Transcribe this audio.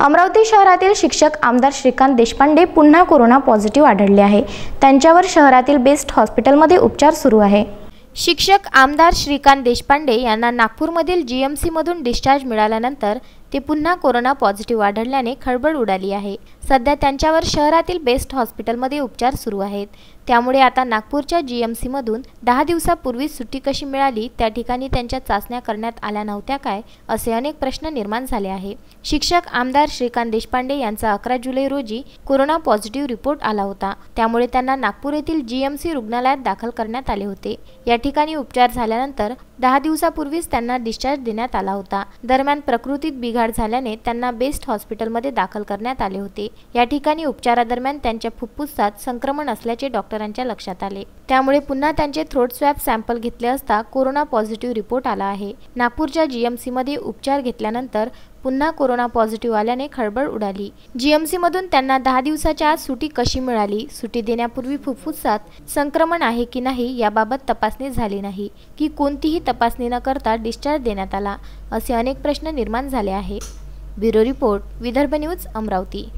अमरावती शहरातील शिक्षक आमदार श्रीकांत देशपांडे पुन्हा कोरोना पॉझिटिव्ह आढळले आहे। त्यांच्यावर शहरातील बेस्ट हॉस्पिटलमध्ये उपचार सुरू आहे। शिक्षक आमदार श्रीकांत देशपांडे यांना नागपूरमधील जीएमसी मधून डिस्चार्ज मिळाल्यानंतर ते पुन्हा कोरोना पॉझिटिव्ह आढळल्याने खळबळ उडाली आहे। सध्या त्यांच्यावर शहरातील बेस्ट हॉस्पिटलमध्ये उपचार सुरू आहेत। त्यामुळे आता नागपूरच्या जीएमसी मधून 10 दिवसापूर्वी सुट्टी कशी मिळाली, त्या ठिकाणी त्यांच्या चाचण्या करण्यात आल्या नव्हत्या काय, असे अनेक प्रश्न निर्माण झाले आहे। शिक्षक आमदार श्रीकांत देशपांडे यांचा 11 जुलै रोजी कोरोना पॉझिटिव्ह रिपोर्ट आला होता। त्यामुळे त्यांना नागपूर येथील जीएमसी रुग्णालयात दाखल करण्यात आले होते। या ठिकाणी उपचार झाल्यानंतर 10 दिवसापूर्वीच त्यांना डिस्चार्ज देण्यात आला होता। दरम्यान प्रकृतीत बिघाड झाल्याने त्यांना बेस्ट हॉस्पिटलमध्ये दाखल करण्यात आले होते। या ठिकाणी उपचारादरम्यान त्यांच्या फुफ्फुसात संक्रमण असल्याचे डॉक्टरांच्या लक्षात आले। त्यामुळे पुन्हा त्यांचे थ्रोट स्वॅब सॅम्पल घेतले असता कोरोना पॉझिटिव्ह रिपोर्ट आला आहे। नागपूरच्या जीएमसी मध्ये उपचार घेतल्यानंतर पुन्हा कोरोना पॉझिटिव्ह आल्याने खळबळ उडाली। जीएमसी मधून त्यांना 10 दिवसाच्या आत सुट्टी कशी मिळाली, सुट्टी देण्यापूर्वी फुफ्फुसात संक्रमण आहे की नाही याबाबत तपासणी झाली नाही की कोणतीही तपासणी न करता डिस्चार्ज देण्यात आला, असे अनेक प्रश्न निर्माण झाले आहे। Bureau report, Vidarbha news, Amravati.